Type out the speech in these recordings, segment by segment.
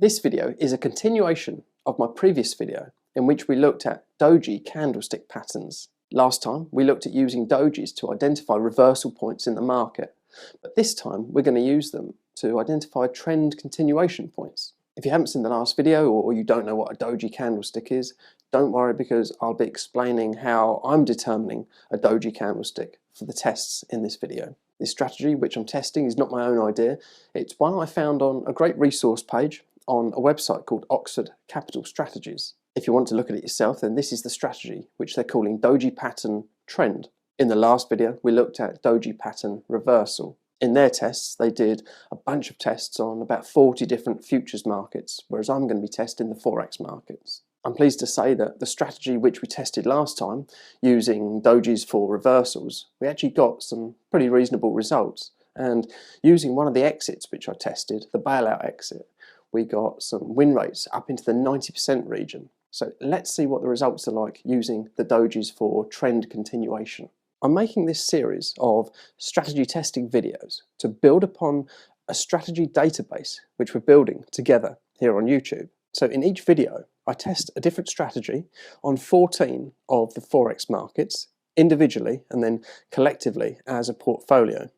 This video is a continuation of my previous video in which we looked at DOJI candlestick patterns. Last time we looked at using dojis to identify reversal points in the market, but this time we're going to use them to identify trend continuation points. If you haven't seen the last video or you don't know what a DOJI candlestick is, don't worry, because I'll be explaining how I'm determining a DOJI candlestick for the tests in this video. This strategy which I'm testing is not my own idea. It's one I found on a great resource page on a website called Oxford Capital Strategies. If you want to look at it yourself, then this is the strategy which they're calling DOJI pattern trend. In the last video we looked at DOJI pattern reversal. In their tests they did a bunch of tests on about 40 different futures markets, whereas I'm going to be testing the Forex markets. I'm pleased to say that the strategy which we tested last time, using dojis for reversals, we actually got some pretty reasonable results. And using one of the exits which I tested, the bailout exit, we got some win rates up into the 90% region. So let's see what the results are like using the dojis for trend continuation. I'm making this series of strategy testing videos to build upon a strategy database which we're building together here on YouTube. So in each video I test a different strategy on 14 of the Forex markets individually and then collectively as a portfolio.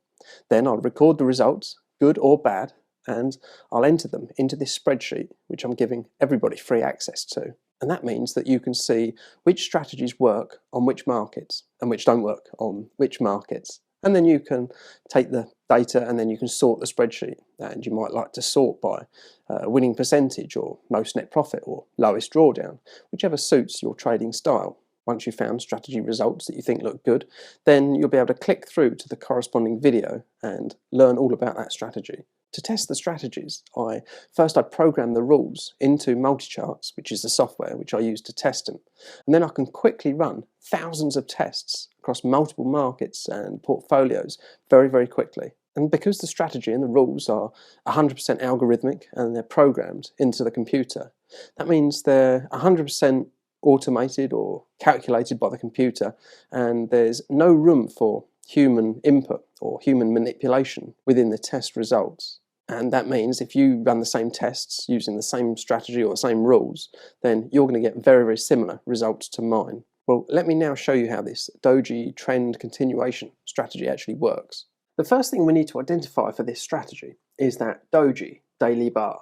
Then I'll record the results, good or bad, and I'll enter them into this spreadsheet which I'm giving everybody free access to. And that means that you can see which strategies work on which markets and which don't work on which markets. And then you can take the data and then you can sort the spreadsheet. And you might like to sort by winning percentage or most net profit or lowest drawdown, whichever suits your trading style. Once you've found strategy results that you think look good, then you'll be able to click through to the corresponding video and learn all about that strategy. To test the strategies, I program the rules into MultiCharts, which is the software which I use to test them. And then I can quickly run thousands of tests across multiple markets and portfolios very, very quickly. And because the strategy and the rules are 100% algorithmic and they're programmed into the computer, that means they're 100% automated or calculated by the computer, and there's no room for human input or human manipulation within the test results. And that means if you run the same tests using the same strategy or the same rules, then you're going to get very, very similar results to mine. Well, let me now show you how this DOJI trend continuation strategy actually works. The first thing we need to identify for this strategy is that DOJI daily bar.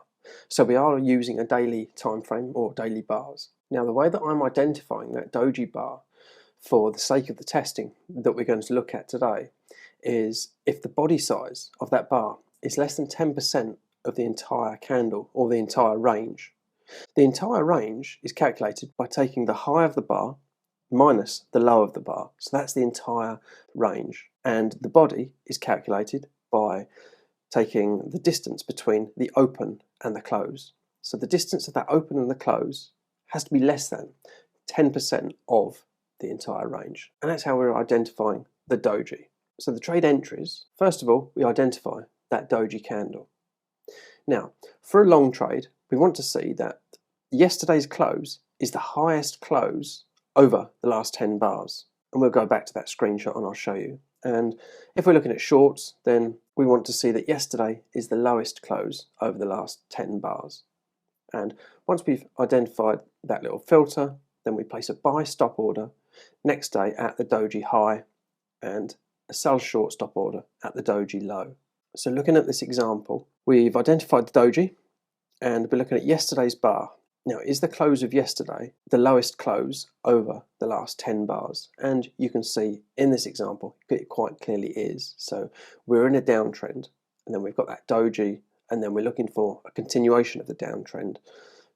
So we are using a daily time frame or daily bars. Now the way that I'm identifying that DOJI bar for the sake of the testing that we're going to look at today is if the body size of that bar is less than 10% of the entire candle or the entire range. The entire range is calculated by taking the high of the bar minus the low of the bar. So that's the entire range. And the body is calculated by taking the distance between the open and the close. So the distance of that open and the close has to be less than 10% of the entire range. And that's how we're identifying the doji. So the trade entries, first of all, we identify that doji candle. Now, for a long trade, we want to see that yesterday's close is the highest close over the last 10 bars. And we'll go back to that screenshot and I'll show you. And if we're looking at shorts, then we want to see that yesterday is the lowest close over the last 10 bars. And once we've identified that little filter, then we place a buy stop order next day at the doji high and a sell short stop order at the doji low. So looking at this example, we've identified the doji and we're looking at yesterday's bar. Now, is the close of yesterday the lowest close over the last 10 bars? And you can see in this example, it quite clearly is. So we're in a downtrend and then we've got that doji and then we're looking for a continuation of the downtrend.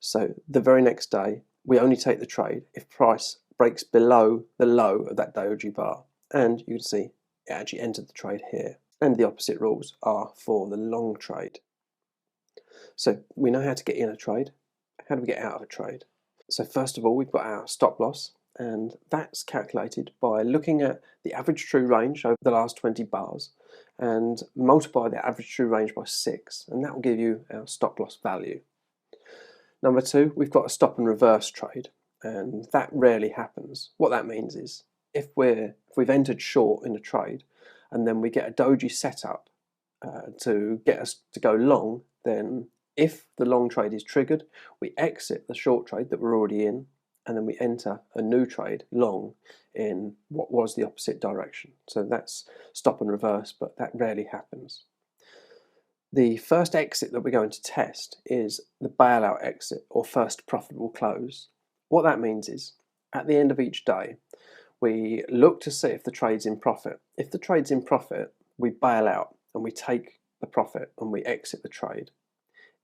So the very next day, we only take the trade if price breaks below the low of that doji bar. And you can see it actually entered the trade here. And the opposite rules are for the long trade. So we know how to get in a trade. How do we get out of a trade? So first of all, we've got our stop loss, and that's calculated by looking at the average true range over the last 20 bars and multiply the average true range by 6, and that will give you our stop loss value. Number two, we've got a stop and reverse trade, and that rarely happens. What that means is if we've entered short in a trade and then we get a doji set up to get us to go long, then If the long trade is triggered, we exit the short trade that we're already in, and then we enter a new trade long in what was the opposite direction. So that's stop and reverse, but that rarely happens. The first exit that we're going to test is the bailout exit, or first profitable close. What that means is, at the end of each day, we look to see if the trade's in profit. If the trade's in profit, we bail out and we take the profit and we exit the trade.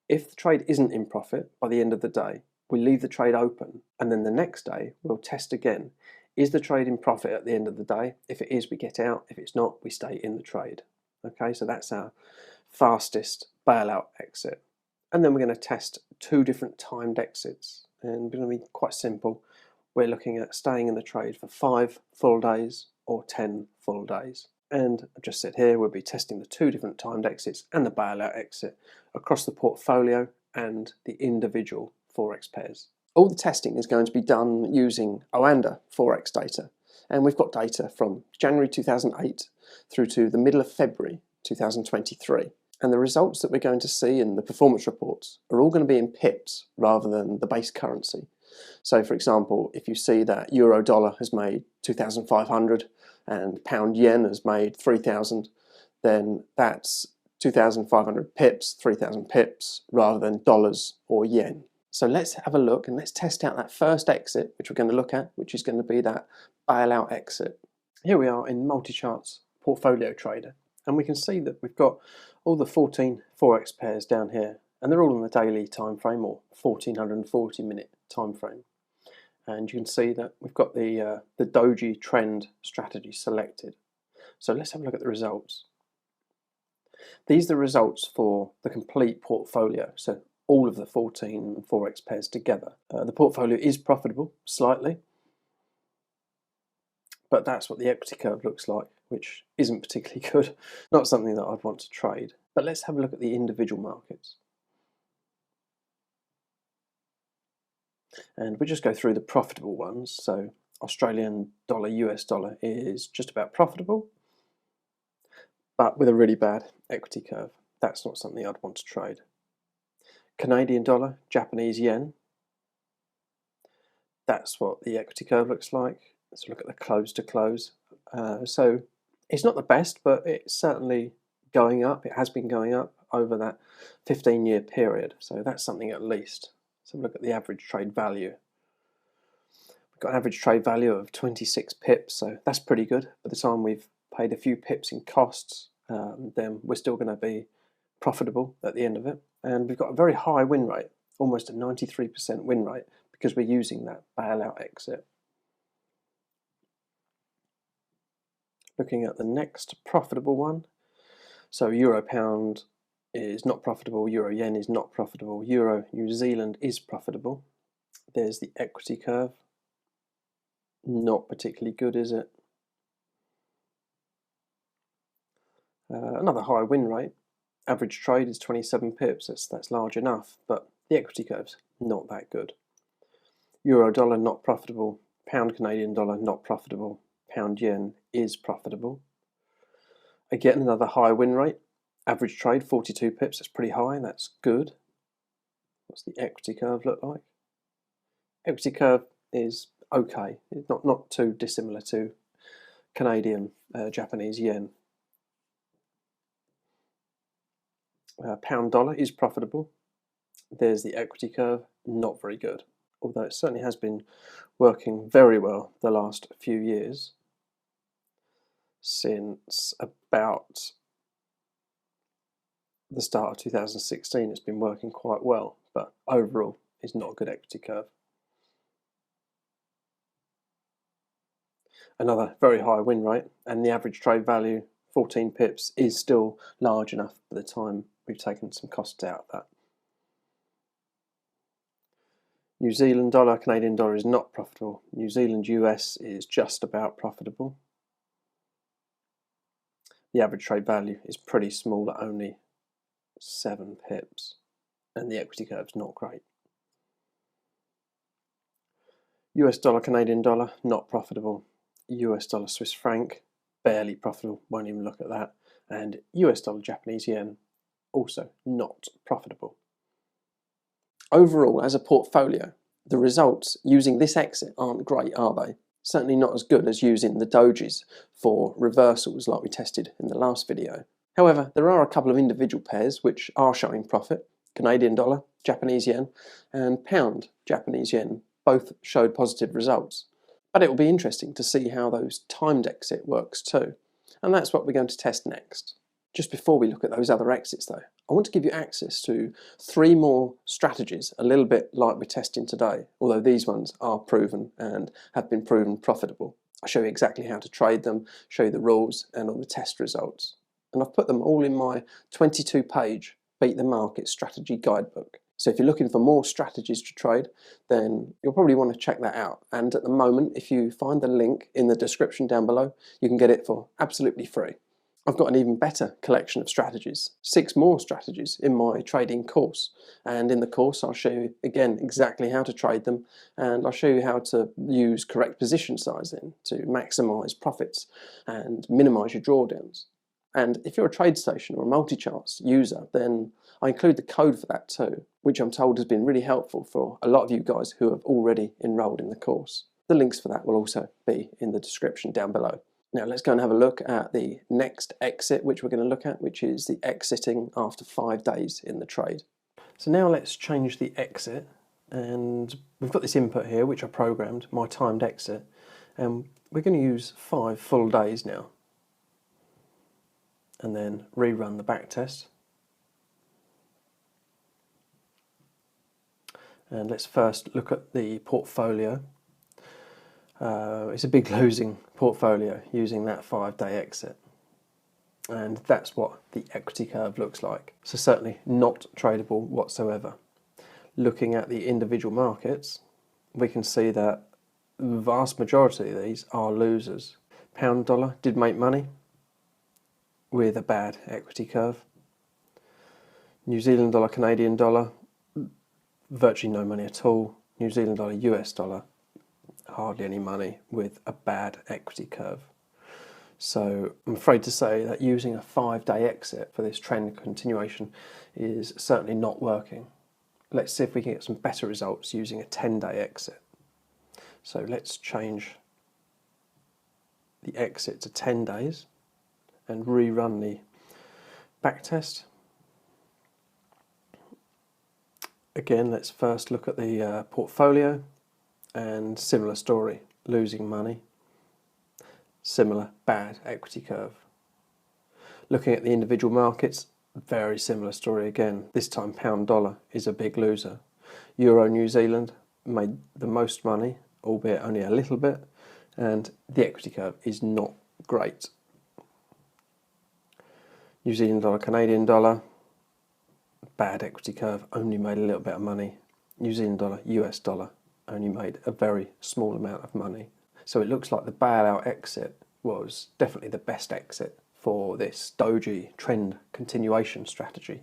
If the trade isn't in profit by the end of the day, we leave the trade open, and then the next day we'll test again. Is the trade in profit at the end of the day? If it is, we get out. If it's not, we stay in the trade. Okay, so that's our fastest bailout exit. And then we're going to test two different timed exits, and it's going to be quite simple. We're looking at staying in the trade for 5 full days or 10 full days. And I've just said here we'll be testing the two different timed exits and the bailout exit across the portfolio and the individual Forex pairs. All the testing is going to be done using Oanda Forex data, and we've got data from January 2008 through to the middle of February 2023. And the results that we're going to see in the performance reports are all going to be in pips rather than the base currency. So for example, if you see that euro dollar has made 2,500 and pound yen has made 3,000, then that's 2,500 pips, 3,000 pips, rather than dollars or yen. So let's have a look and let's test out that first exit, which we're going to look at, which is going to be that bailout exit. Here we are in MultiCharts Portfolio Trader, and we can see that we've got all the 14 Forex pairs down here, and they're all on the daily time frame or 1440 minute time frame. And you can see that we've got the DOJI Trend Strategy selected. So let's have a look at the results. These are the results for the complete portfolio, so all of the 14 Forex pairs together. The portfolio is profitable, slightly, but that's what the equity curve looks like, which isn't particularly good. Not something that I'd want to trade. But let's have a look at the individual markets. And we'll just go through the profitable ones. So Australian dollar, US dollar is just about profitable, but with a really bad equity curve. That's not something I'd want to trade. Canadian dollar, Japanese yen. That's what the equity curve looks like. Let's look at the close to close. So it's not the best, but it's certainly going up. It has been going up over that 15-year period. So that's something at least. So look at the average trade value. We've got an average trade value of 26 pips, so that's pretty good. By the time we've paid a few pips in costs, then we're still going to be profitable at the end of it. And we've got a very high win rate, almost a 93% win rate, because we're using that bailout exit. Looking at the next profitable one, so euro pound is not profitable, euro yen is not profitable, euro New Zealand is profitable. There's the equity curve. Not particularly good, is it? Another high win rate. Average trade is 27 pips, that's large enough, but the equity curve's not that good. Euro dollar not profitable, pound Canadian dollar not profitable, pound yen is profitable. Again, another high win rate. Average trade 42 pips, that's pretty high, that's good. What's the equity curve look like? Equity curve is okay, it's not too dissimilar to Canadian, Japanese yen. Pound dollar is profitable. There's the equity curve, not very good. Although it certainly has been working very well the last few years. Since about the start of 2016, it's been working quite well, but overall it's not a good equity curve. Another very high win rate, and the average trade value, 14 pips, is still large enough by the time we've taken some costs out of that. New Zealand dollar, Canadian dollar is not profitable. New Zealand US is just about profitable. The average trade value is pretty small at only 7 pips, and the equity curve's not great. US dollar, Canadian dollar, not profitable. US dollar, Swiss franc, barely profitable, won't even look at that. And US dollar, Japanese yen, also not profitable. Overall, as a portfolio, the results using this exit aren't great, are they? Certainly not as good as using the dojis for reversals like we tested in the last video. However, there are a couple of individual pairs which are showing profit. Canadian dollar, Japanese yen, and pound, Japanese yen, both showed positive results. But it will be interesting to see how those timed exit works too. And that's what we're going to test next. Just before we look at those other exits though, I want to give you access to 3 more strategies, a little bit like we're testing today, although these ones are proven and have been proven profitable. I'll show you exactly how to trade them, show you the rules and all the test results. And I've put them all in my 22-page Beat the Market Strategy Guidebook. So if you're looking for more strategies to trade, then you'll probably want to check that out. And at the moment, if you find the link in the description down below, you can get it for absolutely free. I've got an even better collection of strategies, 6 more strategies in my trading course. And in the course, I'll show you again exactly how to trade them, and I'll show you how to use correct position sizing to maximize profits and minimize your drawdowns. And if you're a TradeStation or a MultiCharts user, then I include the code for that too, which I'm told has been really helpful for a lot of you guys who have already enrolled in the course. The links for that will also be in the description down below. Now let's go and have a look at the next exit which we're going to look at, which is the exiting after 5 days in the trade. So now let's change the exit, and we've got this input here which I programmed, my timed exit, and we're going to use 5 full days now. And then rerun the back test. And let's first look at the portfolio. It's a big losing portfolio using that 5-day exit. And that's what the equity curve looks like. So certainly not tradable whatsoever. Looking at the individual markets, we can see that the vast majority of these are losers. Pound dollar did make money with a bad equity curve. New Zealand dollar, Canadian dollar, virtually no money at all. New Zealand dollar, US dollar, hardly any money with a bad equity curve. So I'm afraid to say that using a 5-day exit for this trend continuation is certainly not working. Let's see if we can get some better results using a 10-day exit. So let's change the exit to 10 days and rerun the back test. Again, let's first look at the portfolio, and similar story, losing money, similar bad equity curve. Looking at the individual markets, very similar story again. This time pound dollar is a big loser. Euro New Zealand made the most money, albeit only a little bit, and the equity curve is not great. New Zealand dollar, Canadian dollar, bad equity curve, only made a little bit of money. New Zealand dollar, US dollar, only made a very small amount of money. So it looks like the bailout exit was definitely the best exit for this DOJI trend continuation strategy.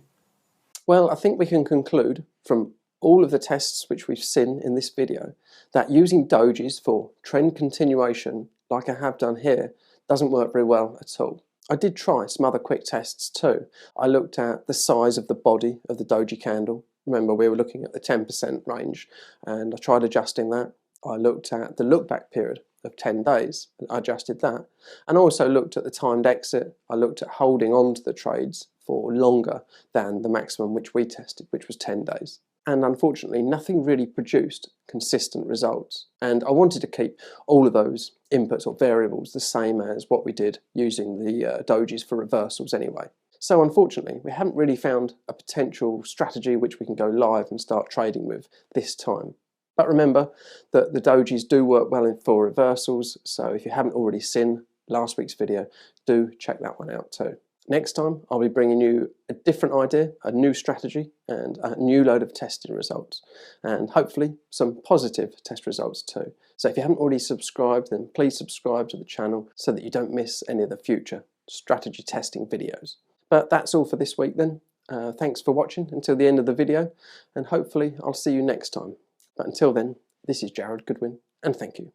Well, I think we can conclude from all of the tests which we've seen in this video that using dojis for trend continuation, like I have done here, doesn't work very well at all. I did try some other quick tests too. I looked at the size of the body of the doji candle. Remember, we were looking at the 10% range, and I tried adjusting that. I looked at the look back period of 10 days, and I adjusted that, and also looked at the timed exit. I looked at holding on to the trades for longer than the maximum which we tested, which was 10 days. And unfortunately, nothing really produced consistent results. And I wanted to keep all of those inputs or variables the same as what we did using the dojis for reversals anyway. So unfortunately, we haven't really found a potential strategy which we can go live and start trading with this time. But remember that the dojis do work well for reversals, so if you haven't already seen last week's video, do check that one out too. Next time, I'll be bringing you a different idea, a new strategy, and a new load of testing results, and hopefully some positive test results too. So if you haven't already subscribed, then please subscribe to the channel so that you don't miss any of the future strategy testing videos. But that's all for this week then. Thanks for watching until the end of the video, and hopefully I'll see you next time. But until then, this is Jared Goodwin, and thank you.